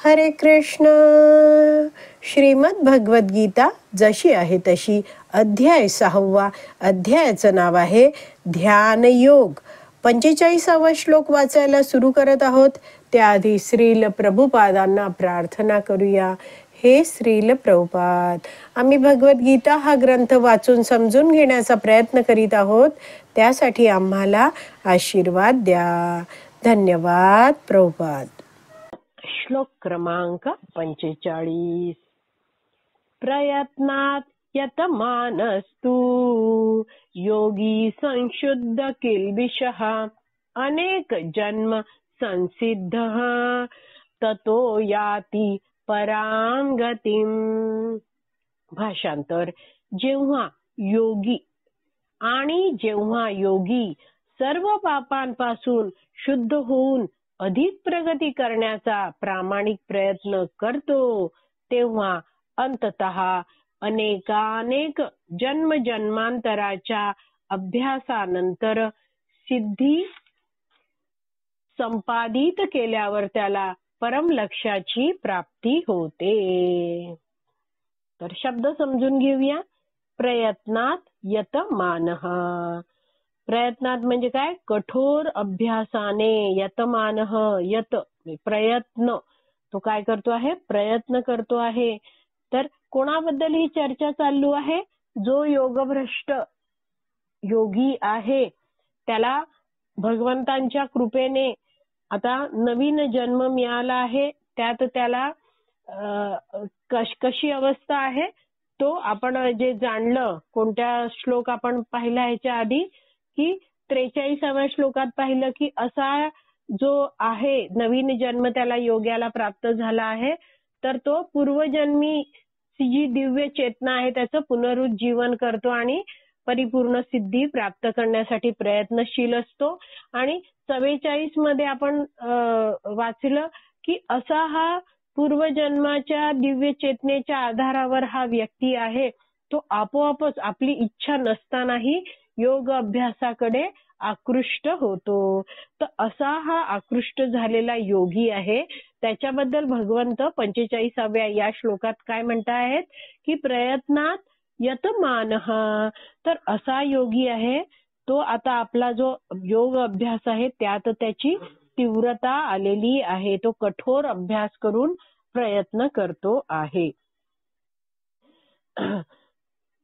हरे कृष्ण. श्रीमद भगवद्गीता जशी आहे तशी, अध्याय 6. अध्यायाचं नाव आहे ध्यान योग. 45वा श्लोक वाचायला सुरू करत आहोत. त्याआधी श्रील प्रभुपादांना प्रार्थना करूया. हे श्रील प्रभुपाद, आम्ही भगवद्गीता हा ग्रंथ वाचून समजून घेण्याचा प्रयत्न करीत आहोत. त्यासाठी आम्हाला आशीर्वाद द्या. धन्यवाद प्रभुपाद. श्लोक क्रमांक 45. प्रयत्नात यतमानस्तु योगी संशुद्ध किल्बिषः अनेक जन्म संसिद्धः ततो याति परां गतिम. भाषांतर. जेव्हा योगी सर्व पापांपासून शुद्ध होऊन अधिक प्रगती करण्याचा प्रामाणिक प्रयत्न करतो, तेव्हा अंततः अनेकानेक जन्मांतराच्या अभ्यासानंतर सिद्धी संपादित केल्यावर त्याला परम लक्ष्याची प्राप्ती होते. तर शब्द समजून घेऊया. प्रयत्नात यतमानः. प्रयत्नात म्हणजे काय? कठोर अभ्यासाने. यतमानः, यत प्रयत्न, तो काय करतो आहे? प्रयत्न करतो आहे. तर कोणाबद्दल ही चर्चा चालू आहे? जो योगभ्रष्ट योगी आहे, त्याला भगवंतांच्या कृपेने आता नवीन जन्म मिळाला आहे. त्यात त्याला कशी अवस्था आहे तो आपण जे जाणलं. कोणत्या श्लोक आपण पाहिला ह्याच्या आधी, की 43व्या श्लोकात पाहिलं की असा जो आहे नवीन जन्म त्याला योग्याला प्राप्त झाला आहे, तर तो पूर्वजन्मी जी दिव्य चेतना आहे त्याचं पुनरुज्जीवन करतो आणि परिपूर्ण सिद्धी प्राप्त करण्यासाठी प्रयत्नशील असतो. आणि 44 मध्ये आपण वाचलं की असा हा पूर्वजन्माच्या दिव्य चेतनेच्या आधारावर हा व्यक्ती आहे, तो आपोआपच आपली इच्छा नसतानाही योग अभ्यासाकडे आकृष्ट होतो. तर असा हा आकृष्ट झालेला योगी आहे. त्याच्याबद्दल भगवंत 45व्या या श्लोकात काय म्हणतायत की प्रयत्नात यतमानः. तर असा योगी आहे तो, आता आपला जो योग अभ्यास आहे त्यात त्याची तीव्रता आलेली आहे. तो कठोर अभ्यास करून प्रयत्न करतो आहे.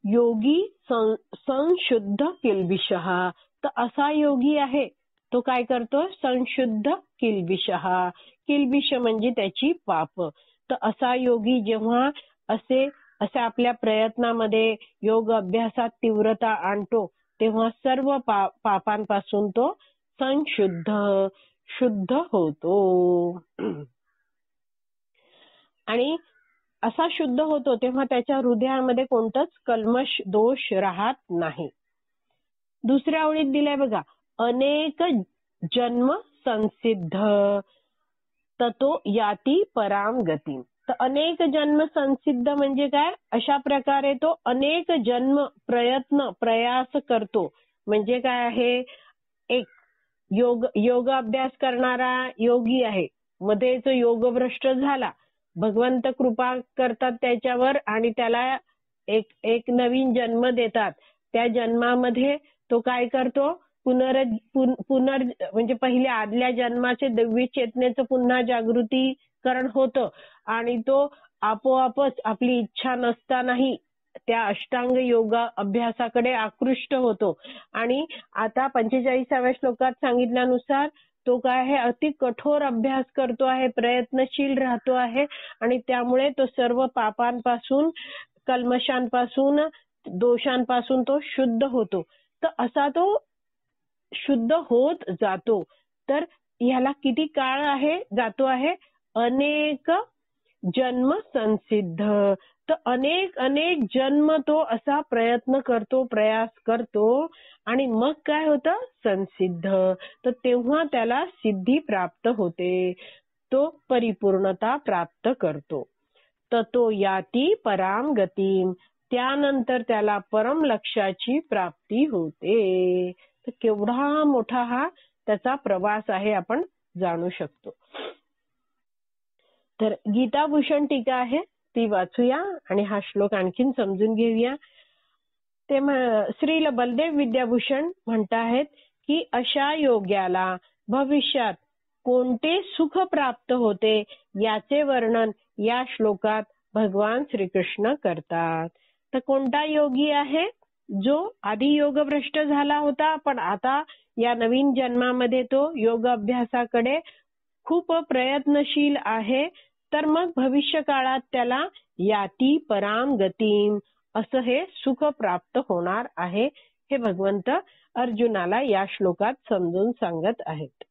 योगी संशुद्ध किल्बिषः. तर असा योगी आहे तो काय करतो? संशुद्ध किल्बिषः. किल्बिष म्हणजे त्याची पाप. तर असा योगी जेव्हा असे आपल्या प्रयत्नामध्ये योग अभ्यासात तीव्रता आणतो, तेव्हा सर्व पापांपासून तो शुद्ध होतो. आणि असा शुद्ध होतो तेव्हा त्याच्या हृदयामध्ये कोणताच कल्मश दोष राहत नाही. दुसऱ्या ओळीत दिलाय बघा, अनेक जन्म संसिद्ध ततो याती पराम गती. तर अनेक जन्म संसिद्ध म्हणजे काय? अशा प्रकारे तो अनेक जन्म प्रयास करतो. म्हणजे काय आहे? एक योग अभ्यास करणारा योगी आहे, मध्येच योगभ्रष्ट झाला, भगवंत कृपा करतात त्याच्यावर आणि त्याला एक नवीन जन्म देतात. त्या जन्मामध्ये तो काय करतो? म्हणजे पहिल्या आदल्या जन्माचे दिव्य चेतनेचं पुन्हा जागृतीकरण होतं आणि तो आपोआपच आपली इच्छा नसतानाही त्या अष्टांग योगा अभ्यासाकडे आकृष्ट होतो. आणि आता 45व्या श्लोकात सांगितल्यानुसार तो काय आहे? अति कठोर अभ्यास करतो आहे, प्रयत्नशील राहतो आहे आणि त्यामुळे तो सर्व पापांपासून, कल्मशांपासून, दोषांपासून तो शुद्ध होतो. तर असा तो शुद्ध होत जातो. तर ह्याला किती काळ जातो आहे? अनेक जन्म संसिद्ध. तर अनेक जन्म तो असा प्रयत्न करतो, प्रयास करतो आणि मग काय होतं? संसिद्ध. तर तेव्हा त्याला सिद्धी प्राप्त होते, तो परिपूर्णता प्राप्त करतो. ततो याती पराम गतीम. त्यानंतर त्याला परम लक्ष्याची प्राप्ती होते. तर केवढा मोठा हा त्याचा प्रवास आहे आपण जाणू शकतो. तर गीताभूषण टीका आहे ती वाचूया आणि हा श्लोक आणखीन समजून घेऊया. ते श्रील बलदेव विद्याभूषण म्हणताहेत की अशा योग्याला भविष्यात कोणते सुख प्राप्त होते याचे वर्णन या श्लोकात भगवान श्रीकृष्ण करतात. तर कोणता योगी आहे जो आधी योगभ्रष्ट झाला होता पण आता या नवीन जन्मामध्ये तो योग अभ्यासाकडे खूप प्रयत्नशील आहे, तर मग भविष्य काळात त्याला याती पराम गतीम असं हे सुख प्राप्त होणार आहे, हे भगवंत अर्जुनाला या श्लोकात समजून सांगत आहेत.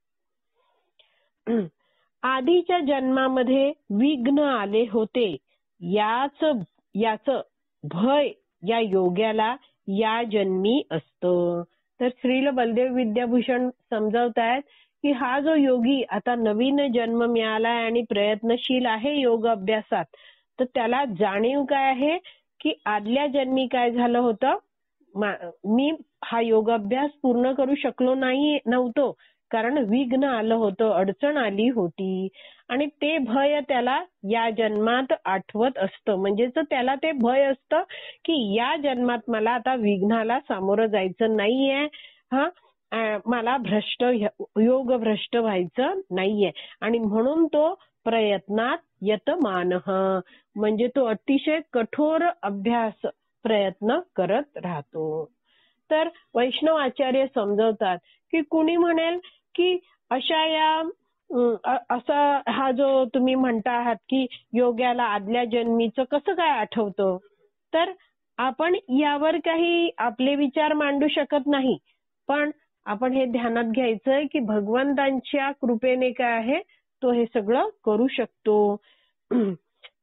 आधीच्या जन्मामध्ये विघ्न आले होते याचं भय या योग्याला या जन्मी असतं. तर श्रील बलदेव विद्याभूषण समजावतायत की हा जो योगी आता नवीन जन्म मिळालाय आणि प्रयत्नशील आहे योग अभ्यासात, तर त्याला जाणीव काय आहे की आदल्या जन्मी काय झालं होतं, मी हा योग अभ्यास पूर्ण करू शकलो नव्हतो कारण विघ्न आलं होतं, अडचण आली होती आणि ते भय त्याला या जन्मात आठवत असतं. म्हणजेच त्याला ते भय असतं की या जन्मात मला आता विघ्नाला सामोरं जायचं नाहीये, मला योग भ्रष्ट व्हायचं नाहीये आणि म्हणून तो प्रयत्नात यतमानः म्हणजे तो अतिशय कठोर अभ्यास प्रयत्न करत राहतो. तर वैष्णव आचार्य समजवतात की कुणी म्हणेल की असा हा जो तुम्ही म्हणता आहात की योग्याला आदल्या जन्मीचं कसं काय आठवतं, तर आपण यावर काही आपले विचार मांडू शकत नाही, पण आपण हे ध्यानात घ्यायचंय की भगवंतांच्या कृपेने काय आहे तो हे सगळं करू शकतो.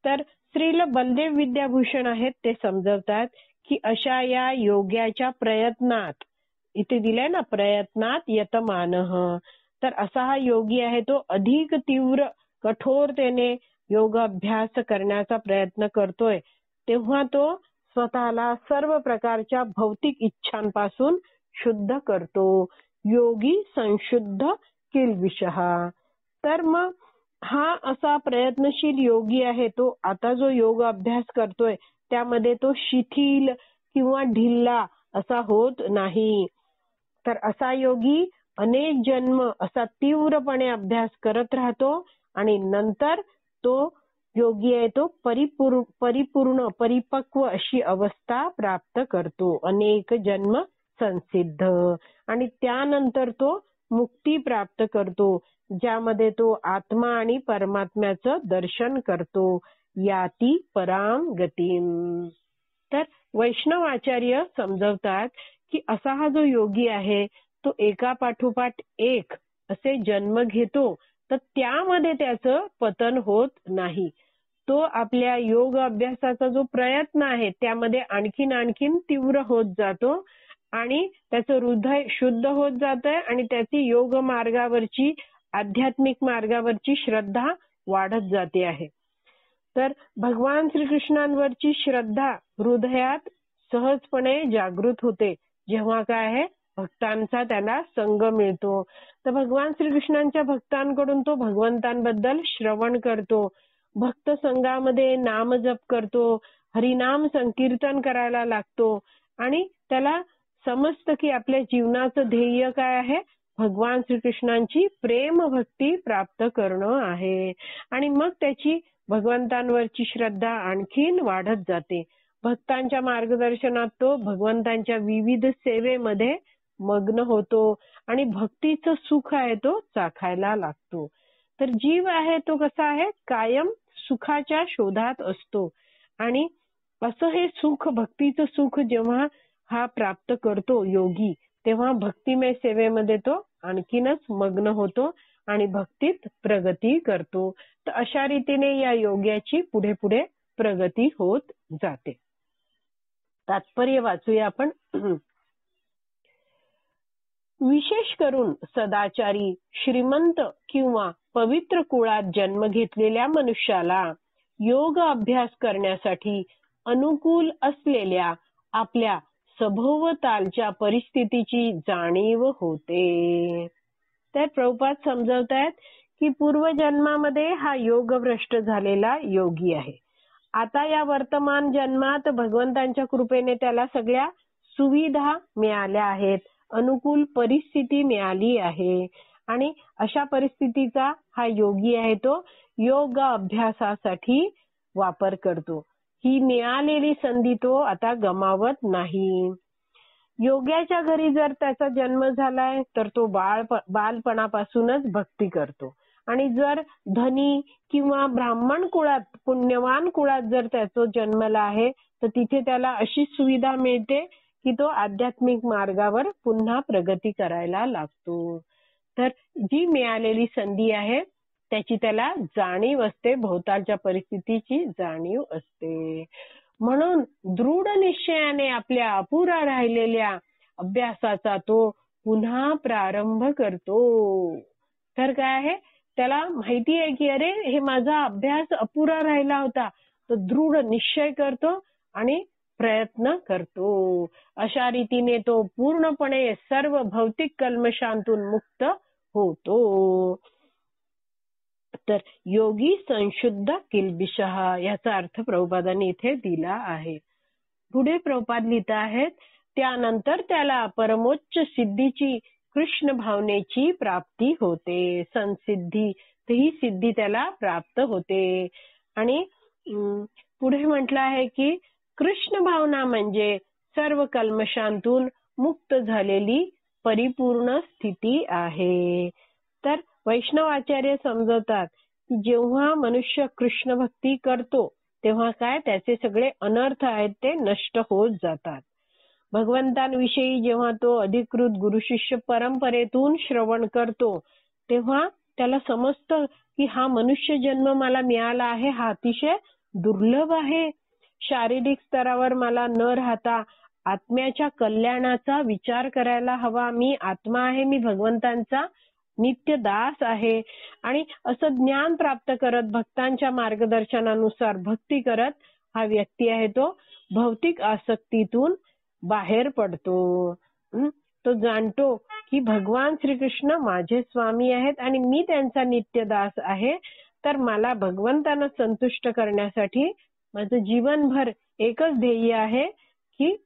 तर श्रील बलदेव विद्याभूषण आहेत ते समजवतात की अशा या योग्याच्या प्रयत्नात, इथे दिलंय ना प्रयत्नात यतमानः, तर असा हा योगी आहे तो अधिक तीव्र कठोरतेने योग अभ्यास करण्याचा प्रयत्न करतोय, तेव्हा तो स्वतःला सर्व प्रकारच्या भौतिक इच्छांपासून शुद्ध करतो. योगी संशुद्ध किल्बिषः. तर मग हा असा प्रयत्नशील योगी आहे तो आता जो योग अभ्यास करतोय त्यामध्ये तो शिथिल किंवा ढिल्ला असा होत नाही. तर असा योगी अनेक जन्म असा तीव्रपणे अभ्यास करत राहतो आणि नंतर तो योगी आहे तो परिपक्व अशी अवस्था प्राप्त करतो, अनेक जन्म संसिद्ध, आणि त्यानंतर तो मुक्ती प्राप्त करतो ज्यामध्ये तो आत्मा आणि परमात्म्याचं दर्शन करतो, याती पराम गतीम. तर वैष्णव आचार्य समजवतात की असा हा जो योगी आहे तो एका पाठोपाठ एक असे जन्म घेतो, तर त्यामध्ये त्याचं पतन होत नाही. तो आपल्या योग अभ्यासाचा जो प्रयत्न आहे त्यामध्ये आणखीन तीव्र होत जातो आणि त्याचं हृदय शुद्ध होत जातंय आणि त्याची योग मार्गावरची आध्यात्मिक मार्गावरची श्रद्धा वाढत जाते आहे. तर भगवान श्रीकृष्णांवरची श्रद्धा हृदयात सहजपणे जागृत होते जेव्हा काय आहे भक्तांचा त्याला संग मिळतो. तर भगवान श्रीकृष्णांच्या भक्तांकडून तो भगवंतांबद्दल श्रवण करतो, भक्त संघामध्ये नाम जप करतो, हरिनाम संकीर्तन करायला लागतो आणि त्याला समजतं की आपल्या जीवनाचं ध्येय काय आहे, भगवान श्रीकृष्णांची प्रेम भक्ती प्राप्त करणं आहे. आणि मग त्याची भगवंतांवरची श्रद्धा आणखीन वाढत जाते. भक्तांच्या मार्गदर्शनात तो भगवंतांच्या विविध सेवेमध्ये मग्न होतो आणि भक्तीचं सुख आहे तो चाखायला लागतो. तर जीव आहे तो कसा आहे, कायम सुखाच्या शोधात असतो आणि असं हे सुख, भक्तीचं सुख जेव्हा हा प्राप्त करतो योगी, तेव्हा भक्तिमय सेवेमध्ये तो आणखीनच मग्न होतो आणि भक्तीत प्रगती करतो. तर अशा रीतीने या योग्याची पुढे पुढे प्रगती होत जाते. तात्पर्य वाचूया आपण. विशेष करून सदाचारी, श्रीमंत किंवा पवित्र कुळात जन्म घेतलेल्या मनुष्याला योग अभ्यास करण्यासाठी अनुकूल असलेल्या आपल्या सभोवतालच्या परिस्थितीची जाणीव होते. तर प्रभुपाद समजवतायत की पूर्वजन्मामध्ये हा योगभ्रष्ट झालेला योगी आहे. आता या वर्तमान जन्मात भगवंतांच्या कृपेने त्याला सगळ्या सुविधा मिळाल्या आहेत, अनुकूल परिस्थिती मिळाली आहे आणि अशा परिस्थितीचा हा योगी आहे तो योग अभ्यासासाठी वापर करतो. ही मिळालेली संधी तो आता गमावत नाही. योग्याच्या घरी जर त्याचा जन्म झालाय तर तो बालपणापासूनच भक्ती करतो आणि जर धनी किंवा ब्राह्मण कुळात, पुण्यवान कुळात जर त्याचा जन्मला आहे तर तिथे त्याला अशी सुविधा मिळते की तो आध्यात्मिक मार्गावर पुन्हा प्रगती करायला लागतो. तर जी मिळालेली संधी आहे त्याची त्याला जाणीव असते, भोवतालच्या परिस्थितीची जाणीव असते. म्हणून दृढ निश्चयाने आपल्या अपुरा राहिलेल्या अभ्यासाचा तो पुन्हा प्रारंभ करतो. तर काय आहे, त्याला माहिती आहे की अरे हे माझा अभ्यास अपुरा राहिला होता, तो दृढ निश्चय करतो आणि प्रयत्न करतो. अशा रीतीने तो पूर्णपणे सर्व भौतिक कल्मशांतून मुक्त होतो. तर योगी संशुद्ध किल्बिषः याचा अर्थ प्रभुपादांनी इथे दिला आहे. पुढे प्रभुपाद लिहित आहेत, त्यानंतर त्याला परमोच्च सिद्धीची कृष्ण भावनेची प्राप्ती होते. संसिद्धी, ही सिद्धी त्याला प्राप्त होते. आणि पुढे म्हटलं आहे की कृष्ण भावना म्हणजे सर्व कल्मशांतून मुक्त झालेली परिपूर्ण स्थिती आहे. तर वैष्णवाचार्य समजवतात की जेव्हा मनुष्य कृष्ण भक्ती करतो तेव्हा काय त्याचे सगळे अनर्थ आहेत ते नष्ट होत जातात. भगवंतांविषयी जेव्हा तो अधिकृत गुरु शिष्य परंपरेतून श्रवण करतो तेव्हा त्याला समजतं की हा मनुष्य जन्म मला मिळाला आहे हा अतिशय दुर्लभ आहे. शारीरिक स्तरावर मला न राहता आत्म्याच्या कल्याणाचा विचार करायला हवा. मी आत्मा आहे, मी भगवंतांचा नित्य दास आहे आणि असं ज्ञान प्राप्त करत भक्तांच्या मार्गदर्शनानुसार भक्ती करत हा व्यक्ती आहे तो भौतिक आसक्तीतून बाहेर पडतो. तो जाणतो की भगवान श्रीकृष्ण माझे स्वामी आहेत आणि मी त्यांचा नित्य दास आहे. तर मला भगवंतांना संतुष्ट करण्यासाठी माझं जीवनभर एकच ध्येय आहे की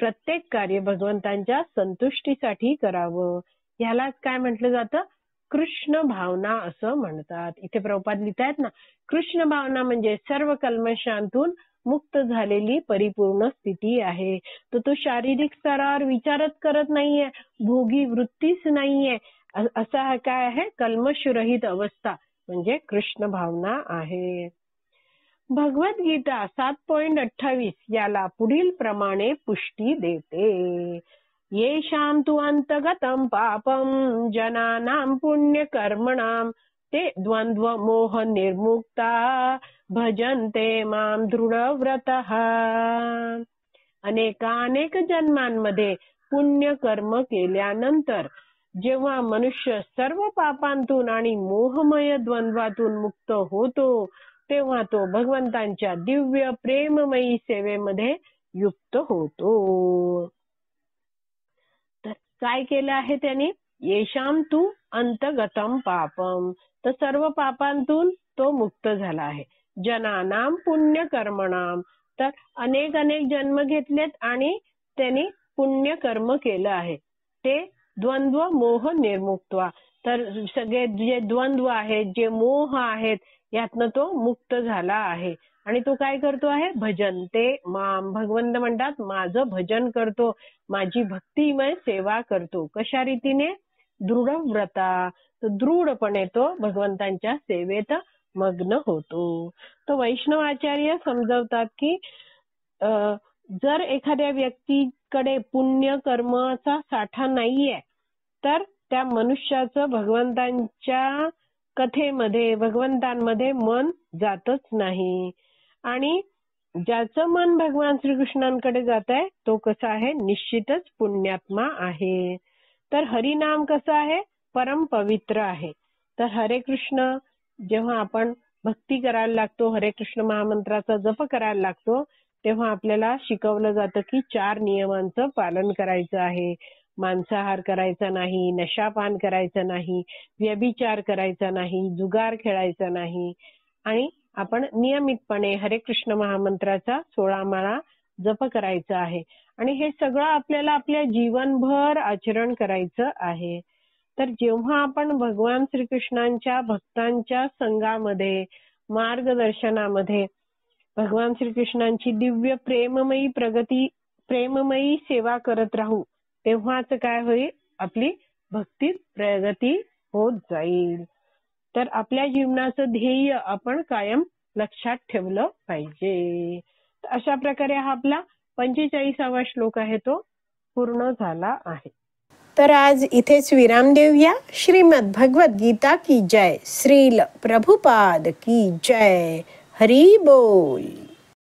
प्रत्येक कार्य भगवंतांच्या संतुष्टीसाठी करावं. यालाच काय म्हटलं जातं, कृष्ण भावना असं म्हणतात. इथे प्रभुपाद लिहितायत ना, कृष्ण भावना म्हणजे सर्व कल्मशांतून मुक्त झालेली परिपूर्ण स्थिती आहे. तर तो शारीरिक स्तरावर विचारच करत नाहीये, भोगी वृत्तीच नाहीये, असा काय आहे, कल्मशरहित अवस्था म्हणजे कृष्ण भावना आहे. भगवद्गीता 7.28 याला पुढील प्रमाणे पुष्टी देते. येषां तु अंतगतं पापं जनानां पुण्यकर्मणां ते द्वंद्व मोह निर्मुक्ता भजन्ते मां दृढव्रतः. अनेकानेक जन्मांमध्ये पुण्यकर्म केल्यानंतर जेव्हा मनुष्य सर्व पापांतून आणि मोहमय द्वंद्वातून मुक्त होतो तेव्हा तो भगवंतांच्या दिव्य प्रेममयी सेवेमध्ये युक्त होतो. तर काय केलं आहे त्याने, येशाम तू अंतगतम पापम, तर सर्व पापांतून तो मुक्त झाला आहे. जनानाम पुण्य कर्मणाम, तर अनेक अनेक जन्म घेतलेत आणि त्यांनी पुण्य कर्म केलं आहे. ते द्वंद्व मोह निर्मुक्त्वा, तर सगळे जे द्वंद्व आहेत, जे मोह आहेत यातनं तो मुक्त झाला आहे. आणि तो काय करतो आहे, भजनते माम, भगवंत म्हणतात माझं भजन करतो, माझी भक्तिमय सेवा करतो. कशा रीतीने, दृढव्रता, दृढपणे तो भगवंतांच्या सेवेत मग्न होतो. तो वैष्णवाचार्य समजवतात की जर एखाद्या व्यक्तीकडे पुण्य कर्माचा साठा नाहीये तर त्या मनुष्याचं भगवंतांच्या कथेमध्ये, भगवंतांमध्ये मन जातच नाही. आणि ज्याचं मन भगवान श्रीकृष्णांकडे जात आहे तो कसा आहे, निश्चितच पुण्यात्मा आहे. तर हरिनाम कसं आहे, परम पवित्र आहे. तर हरे कृष्ण जेव्हा आपण भक्ती करायला लागतो, हरे कृष्ण महामंत्राचा जप करायला लागतो, तेव्हा आपल्याला शिकवलं जातं की 4 नियमांचं पालन करायचं आहे. मांसाहार करायचा नाही, नशापान करायचं नाही, व्यभिचार करायचा नाही, जुगार खेळायचा नाही आणि आपण नियमितपणे हरे कृष्ण महामंत्राचा 16 माळा जप करायचा आहे आणि हे सगळं आपल्याला आपल्या जीवनभर आचरण करायचं आहे. तर जेव्हा आपण भगवान श्रीकृष्णांच्या भक्तांच्या संघामध्ये, मार्गदर्शनामध्ये भगवान श्रीकृष्णांची दिव्य प्रेममयी सेवा करत राहू, तेव्हाच काय होईल, आपली भक्तीत प्रगती होत जाईल. तर आपल्या जीवनाचं ध्येय आपण कायम लक्षात ठेवलं पाहिजे. अशा प्रकारे हा आपला 45वा श्लोक आहे तो पूर्ण झाला आहे. तर आज इथेच विराम देऊया. श्रीमद भगवत गीता की जय. श्रील प्रभुपाद की जय. हरी बोल.